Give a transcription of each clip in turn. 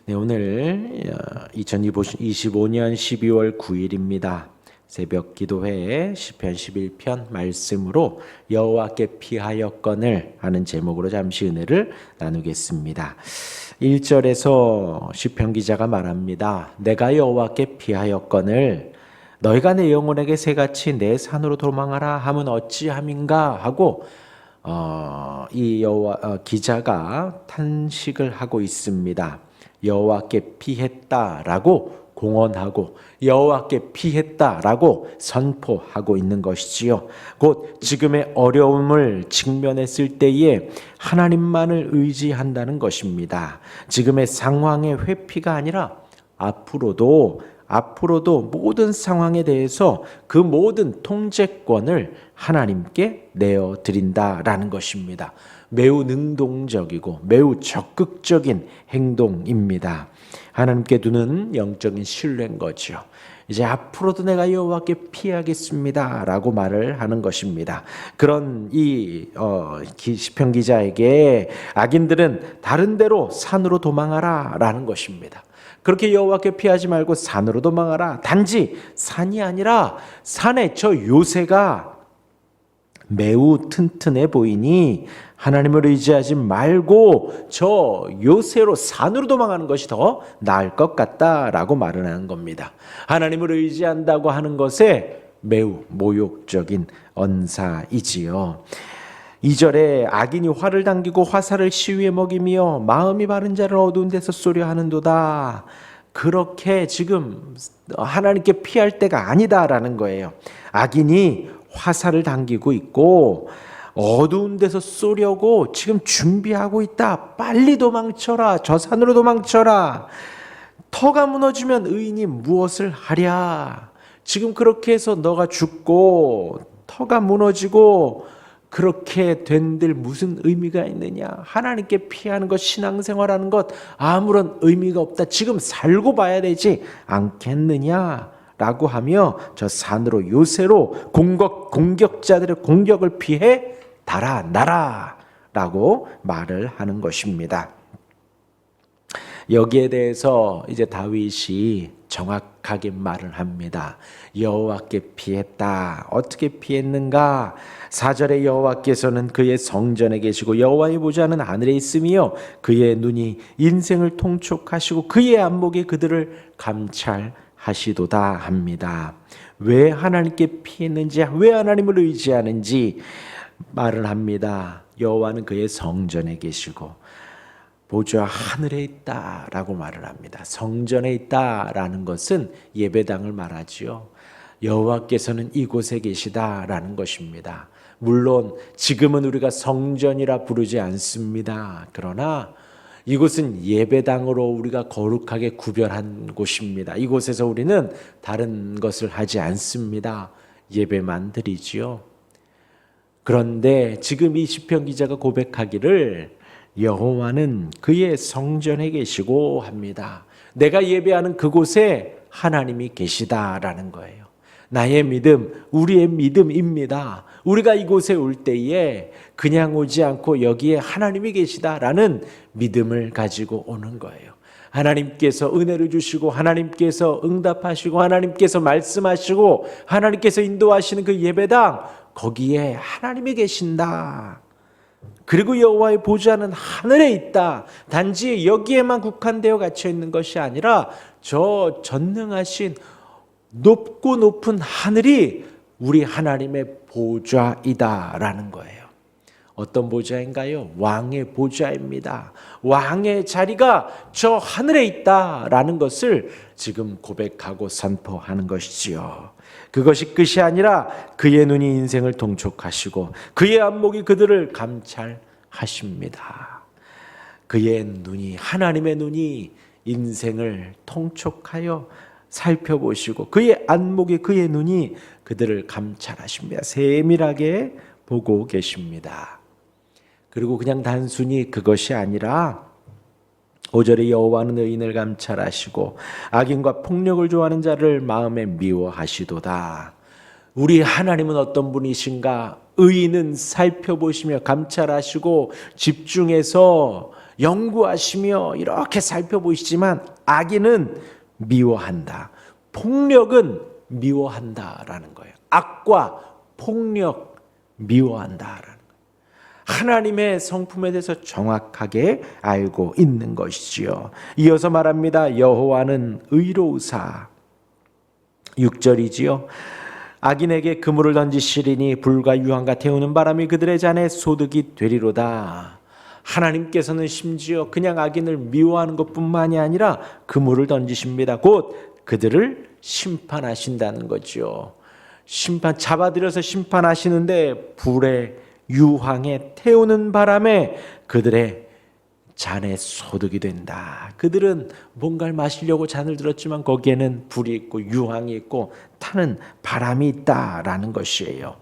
네, 오늘 2025년 12월 9일입니다. 새벽 기도회에 시편 11편 말씀으로 여호와께 피하였거늘 하는 제목으로 잠시 은혜를 나누겠습니다. 1절에서 시편 기자가 말합니다. 내가 여호와께 피하였거늘 너희가 내 영혼에게 새같이 내 산으로 도망하라 하면 어찌함인가 하고 이 기자가 탄식을 하고 있습니다. 여호와께 피했다라고 공언하고 여호와께 피했다라고 선포하고 있는 것이지요. 곧 지금의 어려움을 직면했을 때에 하나님만을 의지한다는 것입니다. 지금의 상황의 회피가 아니라 앞으로도 모든 상황에 대해서 그 모든 통제권을 하나님께 내어드린다라는 것입니다. 매우 능동적이고 매우 적극적인 행동입니다. 하나님께 두는 영적인 신뢰인 거죠. 이제 앞으로도 내가 여호와께 피하겠습니다 라고 말을 하는 것입니다. 그런 이 시편 기자에게 악인들은 다른 데로 산으로 도망하라 라는 것입니다. 그렇게 여호와께 피하지 말고 산으로 도망하라. 단지 산이 아니라 산에 저 요새가 매우 튼튼해 보이니 하나님을 의지하지 말고 저 요새로 산으로 도망하는 것이 더 나을 것 같다라고 말을 하는 겁니다. 하나님을 의지한다고 하는 것에 매우 모욕적인 언사이지요. 2절에 악인이 활을 당기고 화살을 시위에 먹이며 마음이 바른 자를 어두운 데서 쏘려 하는도다. 그렇게 지금 하나님께 피할 때가 아니다라는 거예요. 악인이 화살을 당기고 있고 어두운 데서 쏘려고 지금 준비하고 있다. 빨리 도망쳐라. 저 산으로 도망쳐라. 터가 무너지면 의인이 무엇을 하랴. 지금 그렇게 해서 너가 죽고 터가 무너지고 그렇게 된들 무슨 의미가 있느냐. 하나님께 피하는 것, 신앙생활하는 것 아무런 의미가 없다. 지금 살고 봐야 되지 않겠느냐 라고 하며 저 산으로 요새로 공격자들의 공격을 피해 달아나라 라고 말을 하는 것입니다. 여기에 대해서 이제 다윗이 정확하게 말을 합니다. 여호와께 피했다. 어떻게 피했는가? 4절에 여호와께서는 그의 성전에 계시고 여호와의 보좌는 하늘에 있으며 그의 눈이 인생을 통촉하시고 그의 안목이 그들을 감찰하시도다 합니다. 왜 하나님께 피했는지, 왜 하나님을 의지하는지 말을 합니다. 여호와는 그의 성전에 계시고 보좌 하늘에 있다라고 말을 합니다. 성전에 있다라는 것은 예배당을 말하지요. 여호와께서는 이곳에 계시다라는 것입니다. 물론 지금은 우리가 성전이라 부르지 않습니다. 그러나 이곳은 예배당으로 우리가 거룩하게 구별한 곳입니다. 이곳에서 우리는 다른 것을 하지 않습니다. 예배만 드리지요. 그런데 지금 이 시편 기자가 고백하기를 여호와는 그의 성전에 계시고 합니다. 내가 예배하는 그곳에 하나님이 계시다라는 거예요. 나의 믿음, 우리의 믿음입니다. 우리가 이곳에 올 때에 그냥 오지 않고 여기에 하나님이 계시다라는 믿음을 가지고 오는 거예요. 하나님께서 은혜를 주시고 하나님께서 응답하시고 하나님께서 말씀하시고 하나님께서 인도하시는 그 예배당, 거기에 하나님이 계신다. 그리고 여호와의 보좌는 하늘에 있다. 단지 여기에만 국한되어 갇혀 있는 것이 아니라 저 전능하신 높고 높은 하늘이 우리 하나님의 보좌이다라는 거예요. 어떤 보좌인가요? 왕의 보좌입니다. 왕의 자리가 저 하늘에 있다라는 것을 지금 고백하고 선포하는 것이지요. 그것이 끝이 아니라 그의 눈이 인생을 통촉하시고 그의 안목이 그들을 감찰하십니다. 그의 눈이, 하나님의 눈이 인생을 통촉하여 살펴보시고 그의 안목이, 그의 눈이 그들을 감찰하십니다. 세밀하게 보고 계십니다. 그리고 그냥 단순히 그것이 아니라 5절에 여호와는 의인을 감찰하시고 악인과 폭력을 좋아하는 자를 마음에 미워하시도다. 우리 하나님은 어떤 분이신가? 의인은 살펴보시며 감찰하시고 집중해서 연구하시며 이렇게 살펴보시지만 악인은 미워한다. 폭력은 미워한다라는 거예요. 악과 폭력 미워한다라는 거예요. 하나님의 성품에 대해서 정확하게 알고 있는 것이지요. 이어서 말합니다. 여호와는 의로우사. 6절이지요. 악인에게 그물을 던지시리니 불과 유황과 태우는 바람이 그들의 잔에 소득이 되리로다. 하나님께서는 심지어 그냥 악인을 미워하는 것뿐만이 아니라 그물을 던지십니다. 곧 그들을 심판하신다는 거죠. 잡아들여서 심판하시는데 불에 유황에 태우는 바람에 그들의 잔에 소득이 된다. 그들은 뭔가를 마시려고 잔을 들었지만 거기에는 불이 있고 유황이 있고 타는 바람이 있다라는 것이에요.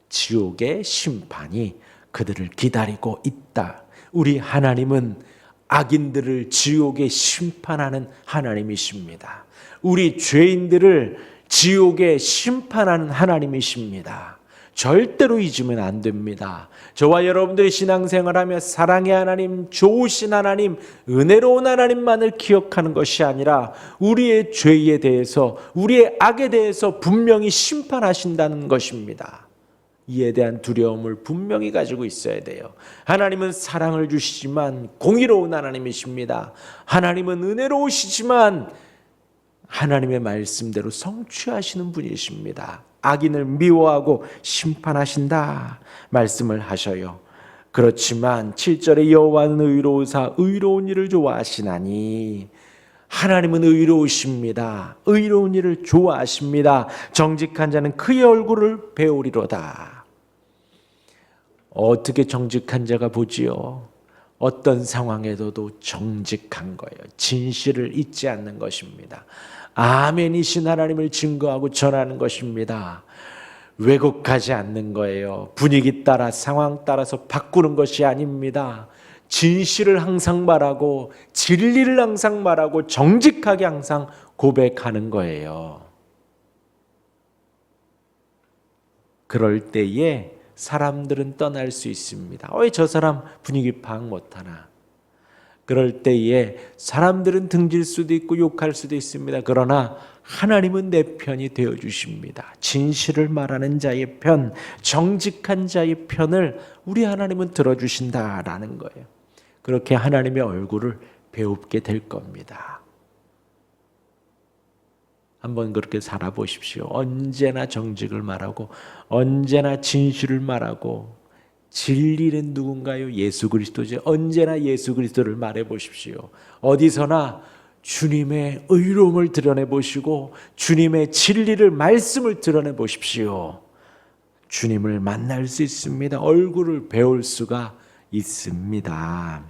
지옥의 심판이 그들을 기다리고 있다. 우리 하나님은 악인들을 지옥에 심판하는 하나님이십니다. 우리 죄인들을 지옥에 심판하는 하나님이십니다. 절대로 잊으면 안 됩니다. 저와 여러분들이 신앙생활하며 사랑의 하나님, 좋으신 하나님, 은혜로운 하나님만을 기억하는 것이 아니라 우리의 죄에 대해서, 우리의 악에 대해서 분명히 심판하신다는 것입니다. 이에 대한 두려움을 분명히 가지고 있어야 돼요. 하나님은 사랑을 주시지만 공의로운 하나님이십니다. 하나님은 은혜로우시지만 하나님의 말씀대로 성취하시는 분이십니다. 악인을 미워하고 심판하신다 말씀을 하셔요. 그렇지만 7절에 여호와는 의로우사 의로운 일을 좋아하시나니, 하나님은 의로우십니다. 의로운 일을 좋아하십니다. 정직한 자는 그의 얼굴을 배우리로다. 어떻게 정직한 자가 보지요? 어떤 상황에서도 정직한 거예요. 진실을 잊지 않는 것입니다. 아멘이신 하나님을 증거하고 전하는 것입니다. 왜곡하지 않는 거예요. 분위기 따라 상황 따라서 바꾸는 것이 아닙니다. 진실을 항상 말하고 진리를 항상 말하고 정직하게 항상 고백하는 거예요. 그럴 때에 사람들은 떠날 수 있습니다. 왜 저 사람 분위기 파악 못하나? 그럴 때에 사람들은 등질 수도 있고 욕할 수도 있습니다. 그러나 하나님은 내 편이 되어주십니다. 진실을 말하는 자의 편, 정직한 자의 편을 우리 하나님은 들어주신다라는 거예요. 그렇게 하나님의 얼굴을 배웁게 될 겁니다. 한번 그렇게 살아보십시오. 언제나 정직을 말하고 언제나 진실을 말하고, 진리는 누군가요? 예수 그리스도죠. 언제나 예수 그리스도를 말해 보십시오. 어디서나 주님의 의로움을 드러내 보시고 주님의 진리를, 말씀을 드러내 보십시오. 주님을 만날 수 있습니다. 얼굴을 배울 수가 있습니다.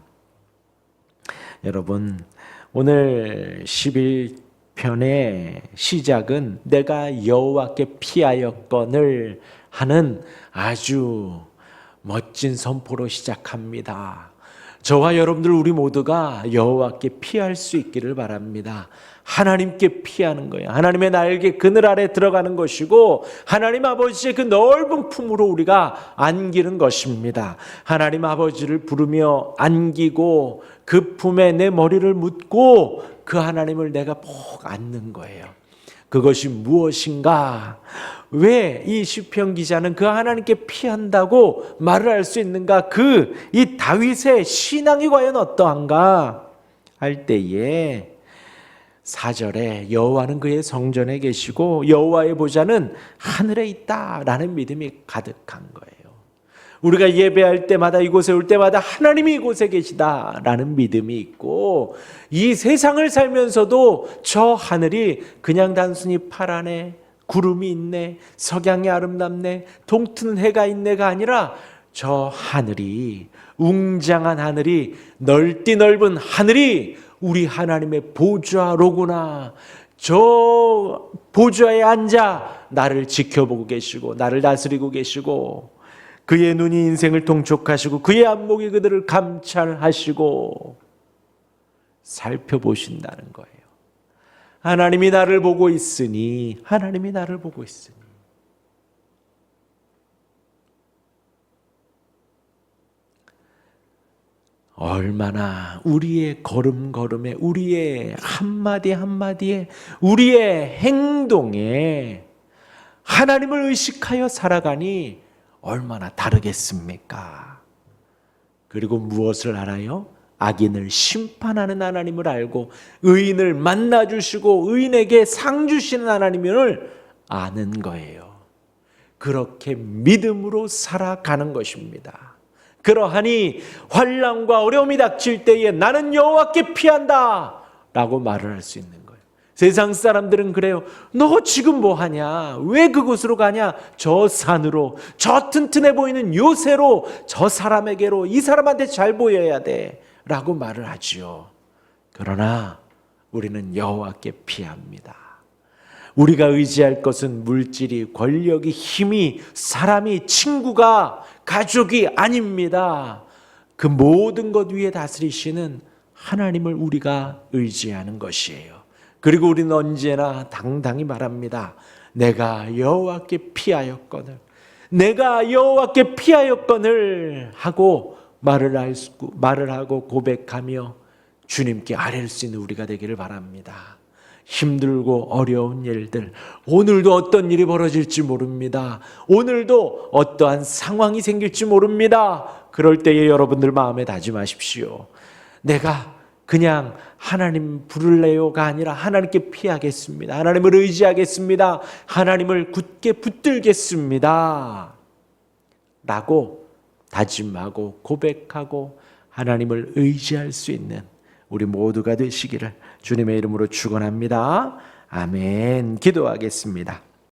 여러분, 오늘 11편의 시작은 내가 여호와께 피하였거늘 하는 아주 멋진 선포로 시작합니다. 저와 여러분들 우리 모두가 여호와께 피할 수 있기를 바랍니다. 하나님께 피하는 거예요. 하나님의 날개 그늘 아래 들어가는 것이고 하나님 아버지의 그 넓은 품으로 우리가 안기는 것입니다. 하나님 아버지를 부르며 안기고 그 품에 내 머리를 묻고 그 하나님을 내가 푹 안는 거예요. 그것이 무엇인가? 왜 이 시편 기자는 그 하나님께 피한다고 말을 할 수 있는가? 이 다윗의 신앙이 과연 어떠한가? 할 때에 4절에 여호와는 그의 성전에 계시고 여호와의 보좌는 하늘에 있다라는 믿음이 가득한 거예요. 우리가 예배할 때마다, 이곳에 올 때마다 하나님이 이곳에 계시다라는 믿음이 있고, 이 세상을 살면서도 저 하늘이 그냥 단순히 파랗네, 구름이 있네, 석양이 아름답네, 동트는 해가 있네가 아니라 저 하늘이, 웅장한 하늘이, 넓디 넓은 하늘이 우리 하나님의 보좌로구나. 저 보좌에 앉아 나를 지켜보고 계시고 나를 다스리고 계시고, 그의 눈이 인생을 통촉하시고 그의 안목이 그들을 감찰하시고 살펴보신다는 거예요. 하나님이 나를 보고 있으니, 하나님이 나를 보고 있으니. 얼마나 우리의 걸음걸음에, 우리의 한마디 한마디에, 우리의 행동에 하나님을 의식하여 살아가니 얼마나 다르겠습니까? 그리고 무엇을 알아요? 악인을 심판하는 하나님을 알고 의인을 만나주시고 의인에게 상 주시는 하나님을 아는 거예요. 그렇게 믿음으로 살아가는 것입니다. 그러하니 환난과 어려움이 닥칠 때에 나는 여호와께 피한다 라고 말을 할 수 있는 거예요. 세상 사람들은 그래요. 너 지금 뭐 하냐? 왜 그곳으로 가냐? 저 산으로, 저 튼튼해 보이는 요새로, 저 사람에게로, 이 사람한테 잘 보여야 돼 라고 말을 하지요. 그러나 우리는 여호와께 피합니다. 우리가 의지할 것은 물질이, 권력이, 힘이, 사람이, 친구가, 가족이 아닙니다. 그 모든 것 위에 다스리시는 하나님을 우리가 의지하는 것이에요. 그리고 우리는 언제나 당당히 말합니다. 내가 여호와께 피하였거늘, 내가 여호와께 피하였거늘 하고 말을 하고 고백하며 주님께 아뢰일 수 있는 우리가 되기를 바랍니다. 힘들고 어려운 일들, 오늘도 어떤 일이 벌어질지 모릅니다. 오늘도 어떠한 상황이 생길지 모릅니다. 그럴 때에 여러분들 마음에 다짐하십시오. 내가 그냥 하나님 부를래요가 아니라 하나님께 피하겠습니다. 하나님을 의지하겠습니다. 하나님을 굳게 붙들겠습니다 라고 다짐하고 고백하고 하나님을 의지할 수 있는 우리 모두가 되시기를 주님의 이름으로 축원합니다. 아멘. 기도하겠습니다.